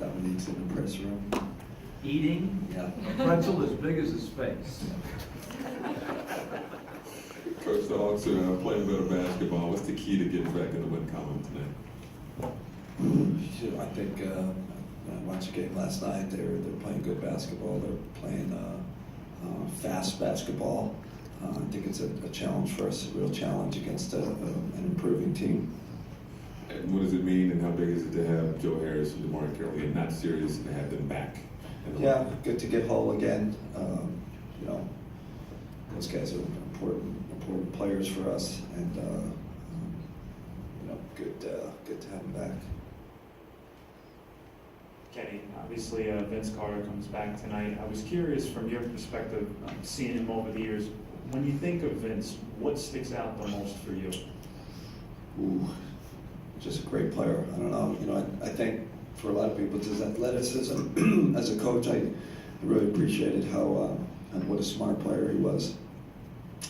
dominates in the press room. Eating Yeah. a pretzel as big as his face. Coach, the Hawks are playing better basketball. What's the key to getting back in the win column tonight? Sure, I think I watched the game last night. They're playing good basketball. They're playing fast basketball. I think it's a challenge for us, a real challenge against an improving team. And what does it mean, and how big is it to have Joe Harris and DeMar Carroll not serious and to have them back? Yeah, good to get whole again. You know, those guys are important players for us, and you know, good to have them back. Kenny, obviously Vince Carter comes back tonight. I was curious from your perspective, seeing him over the years, when you think of Vince, what sticks out the most for you? Ooh, just a great player. I don't know. You know, I think for a lot of people, it's his athleticism. As a coach, I really appreciated how and what a smart player he was.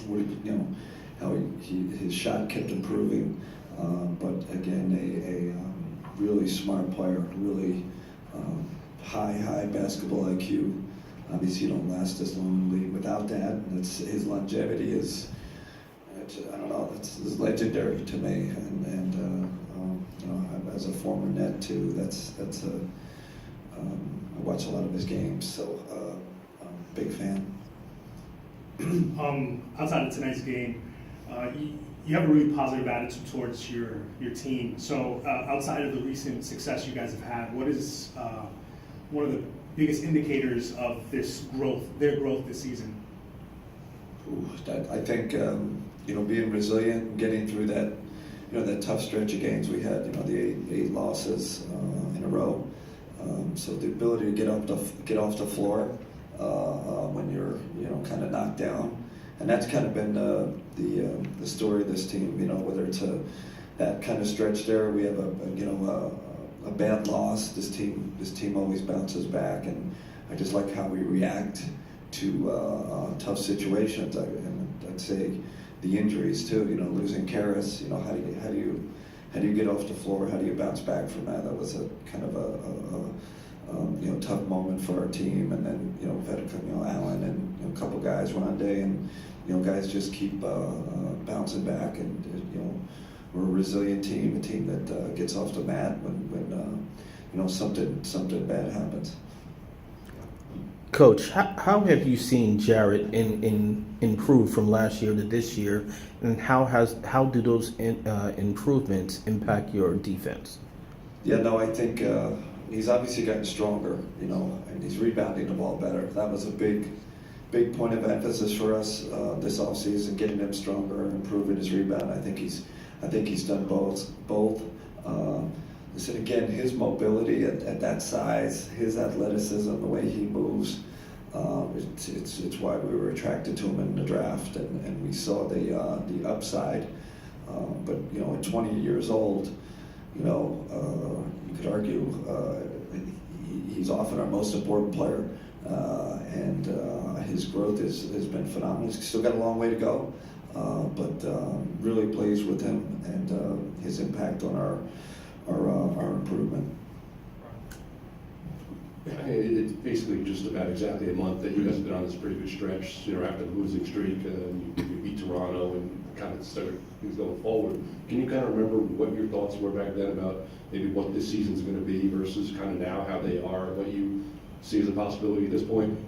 What he, you know, how his shot kept improving. But again, a really smart player, really high basketball IQ. Obviously, you don't last as long in the league without that. And his longevity is, I don't know, it's legendary to me. And you know, as a former net too, that's I watch a lot of his games, so I'm a big fan. Outside of tonight's game, you have a really positive attitude towards your team. So outside of the recent success you guys have had, what is one of the biggest indicators of their growth this season? Ooh, I think you know, being resilient and getting through that, you know, that tough stretch of games we had. You know, the eight losses in a row. So the ability to get off the floor when you're, you know, kind of knocked down, and that's kind of been the story of this team. You know, whether it's that kind of stretch there, we have a bad loss. This team always bounces back, and I just like how we react to tough situations. I'd say the injuries too. You know, losing Karras. You know, how do you get off the floor? How do you bounce back from that? That was a kind of a you know, tough moment for our team. And then, you know, we've had Allen and, you know, a couple guys Rondé, and, you know, guys just keep bouncing back. And, you know, we're a resilient team, a team that gets off the mat when you know, something bad happens. Coach, how have you seen Jarrett improve from last year to this year, and how do those improvements impact your defense? Yeah, no, I think he's obviously gotten stronger, you know, and he's rebounding the ball better. That was a big point of emphasis for us this offseason, getting him stronger, improving his rebound. I think he's done both. Listen, again, his mobility at that size, his athleticism, the way he moves, it's why we were attracted to him in the draft, and we saw the upside. But, you know, at 20 years old, you know, you could argue he's often our most important player, and his growth has been phenomenal. He's still got a long way to go, but really pleased with him and his impact on our improvement. It's basically just about exactly a month that you guys have been on this pretty good stretch, you know, after the losing streak. You beat Toronto and kind of started things going forward. Can you kind of remember what your thoughts were back then about maybe what this season's going to be versus kind of now how they are, what you see as a possibility at this point?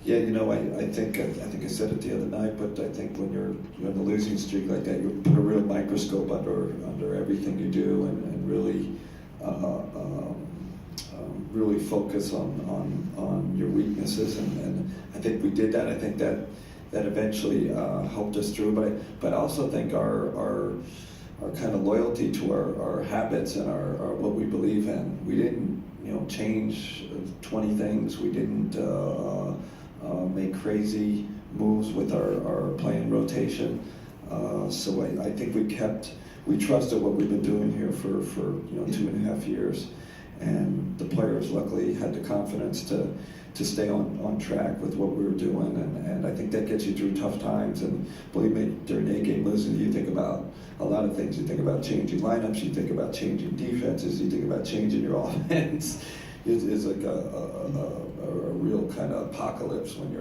Yeah, you know, I think I said it the other night, but I think when you're on the losing streak like that, you put a real microscope under everything you do, and really really focus on your weaknesses, and I think we did that. I think that eventually helped us through, but I also think our kind of loyalty to our habits and our what we believe in. We didn't, you know, change 20 things. We didn't make crazy moves with our playing rotation. So I think we trusted what we've been doing here for you know, 2.5 years, and the players luckily had the confidence to stay on track with what we were doing, and I think that gets you through tough times. And believe me, during 8-game losing, you think about a lot of things. You think about changing lineups, you think about changing defenses, you think about changing your offense. It's like a real kind of apocalypse when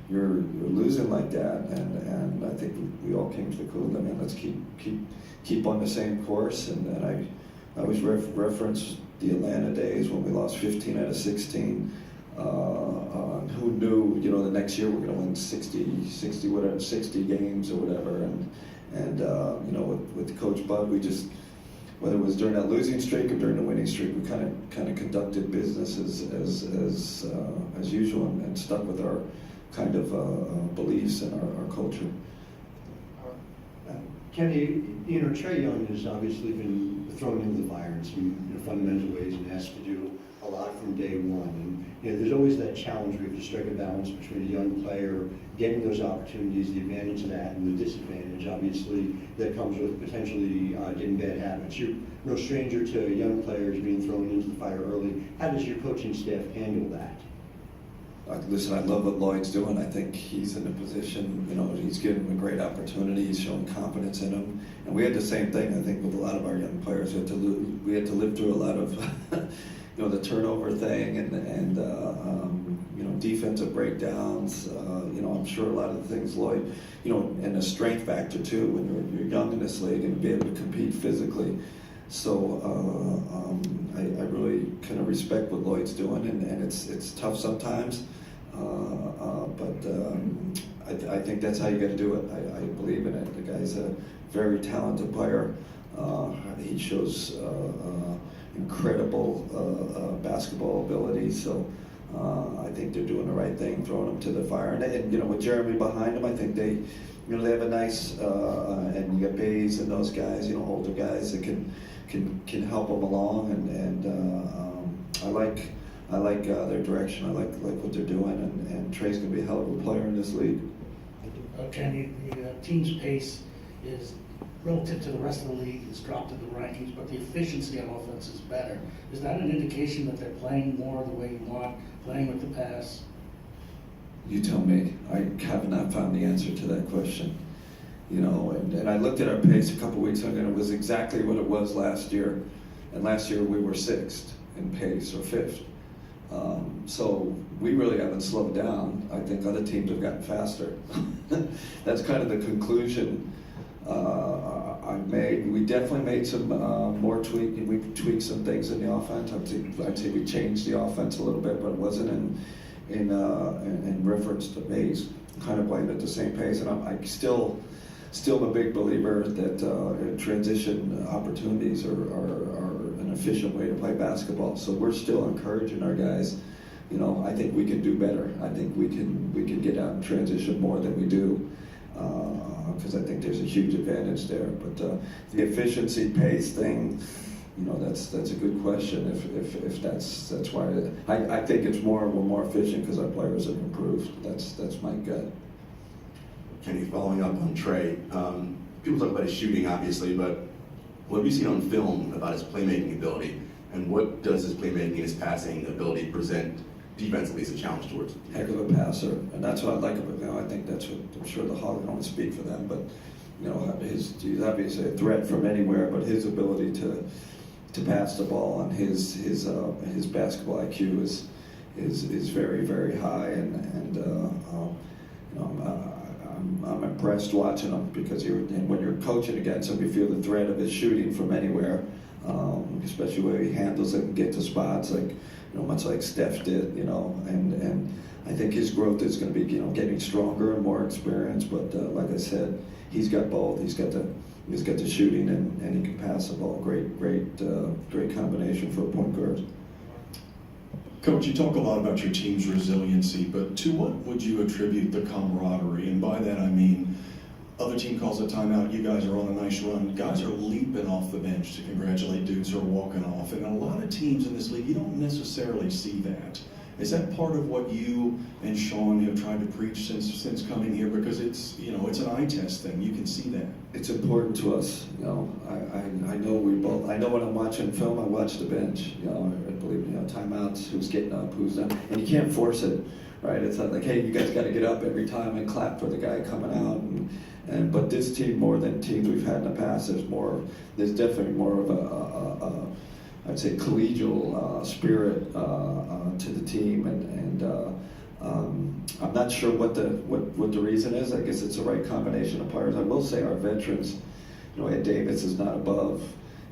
you're losing like that. And I think we all came to the conclusion, man, let's keep on the same course. And I always reference the Atlanta days when we lost 15 out of 16. Who knew, the next year we're going to win 60 games or whatever. And with Coach Bud, we just, whether it was during that losing streak or during the winning streak, we kind of conducted business as usual and stuck with our kind of beliefs and our culture. Kenny, Trae Young has obviously been thrown into the fire in some fundamental ways and has to do a lot from day one. And there's always that challenge where you have to strike a balance between a young player getting those opportunities, the advantage of that, and the disadvantage, obviously, that comes with potentially getting bad habits. You're no stranger to young players being thrown into the fire early. How does your coaching staff handle that? Listen, I love what Lloyd's doing. I think he's in a position, he's given him a great opportunity. He's showing confidence in him. And we had the same thing, I think, with a lot of our young players. We had to live through a lot of, the turnover thing and defensive breakdowns. I'm sure a lot of the things Lloyd, and the strength factor too, when you're young in this league and be able to compete physically. So I really kind of respect what Lloyd's doing, and it's tough sometimes, but I think that's how you got to do it. I believe in it. The guy's a very talented player. He shows incredible basketball ability. So I think they're doing the right thing, throwing him to the fire. And with Jeremy behind him, I think they have a nice and you got Bays and those guys, older guys that can help them along, and I like their direction. I like what they're doing, and Trae's gonna be a hell of a player in this league. Kenny, the team's pace is relative to the rest of the league has dropped in the rankings, but the efficiency on offense is better. Is that an indication that they're playing more the way you want, playing with the pass? You tell me. I have not found the answer to that question. And I looked at our pace a couple weeks ago, and it was exactly what it was last year. And last year we were 6th in pace, or 5th. So we really haven't slowed down. I think other teams have gotten faster. That's kind of the conclusion I've made. We definitely made some more tweaking. We tweaked some things in the offense. I'd say we changed the offense a little bit, but it wasn't in reference to pace. Kind of playing at the same pace, and I still a big believer that transition opportunities are an efficient way to play basketball. So we're still encouraging our guys. I think we can do better. I think we can get out and transition more than we do, because I think there's a huge advantage there. But the efficiency pace thing, that's a good question. If that's why I think we're more efficient because our players have improved. That's my gut. Kenny, following up on Trae, people talk about his shooting, obviously, but what have you seen on film about his playmaking ability, and what does his playmaking and his passing ability present defensively as a challenge towards? Heck of a passer, and that's what I like about him. I think that's what I'm sure the Hawks don't speak for them, but he's obviously a threat from anywhere. But his ability to pass the ball and his basketball IQ is very, very high, and I'm impressed watching him, because when you're coaching against him, you feel the threat of his shooting from anywhere, especially where he handles it and get to spots much like Steph did, and I think his growth is going to be getting stronger and more experience. But like I said, he's got both. He's got the shooting and he can pass the ball. Great combination for a point guard. Coach, you talk a lot about your team's resiliency, but to what would you attribute the camaraderie? And by that I mean, other team calls a timeout, you guys are on a nice run, guys are leaping off the bench to congratulate dudes who are walking off. And a lot of teams in this league, you don't necessarily see that. Is that part of what you and Sean have tried to preach since coming here? Because it's an eye test thing. You can see that. It's important to us. I know we both. I I know when I'm watching film, I watch the bench. You know, I believe, you know, timeouts, who's getting up, who's not, and you can't force it, right? It's not like, hey, you guys got to get up every time and clap for the guy coming out. But this team, more than teams we've had in the past, there's definitely more of a I'd say collegial spirit to the team, and I'm not sure what the reason is. I guess it's the right combination of players. I will say our veterans, you know, Ed Davis is not above,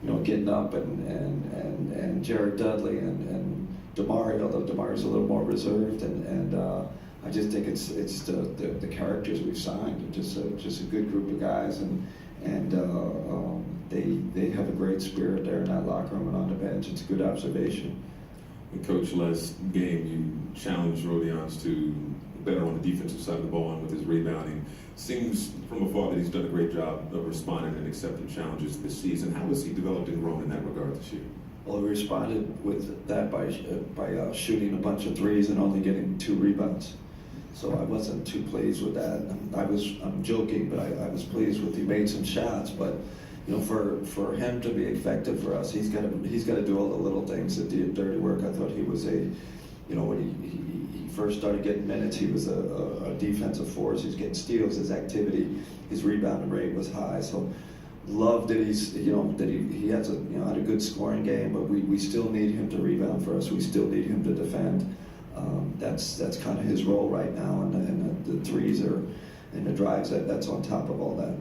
you know, getting up, and Jarrett Dudley and Damari, although Damari's a little more reserved, and I just think it's the characters we've signed. Just a good group of guys, and they have a great spirit there in that locker room and on the bench. It's a good observation. And Coach, last game you challenged Ronions to better on the defensive side of the ball and with his rebounding. Seems from afar that he's done a great job of responding and accepting challenges this season. How has he developed and grown in that regard this year? Well, we responded with that by shooting a bunch of threes and only getting 2 rebounds. So I wasn't too pleased with that. I'm joking, but I was pleased with he made some shots. But you know, for him to be effective for us, he's got to do all the little things, the dirty work. I thought he was when he first started getting minutes, he was a defensive force. He's getting steals. His activity, his rebounding rate was high. So love that he has had a good scoring game, but we still need him to rebound for us. We still need him to defend. That's kind of his role right now, and the threes are and the drives. That's on top of all that.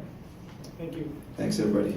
Thank you. Thanks, everybody.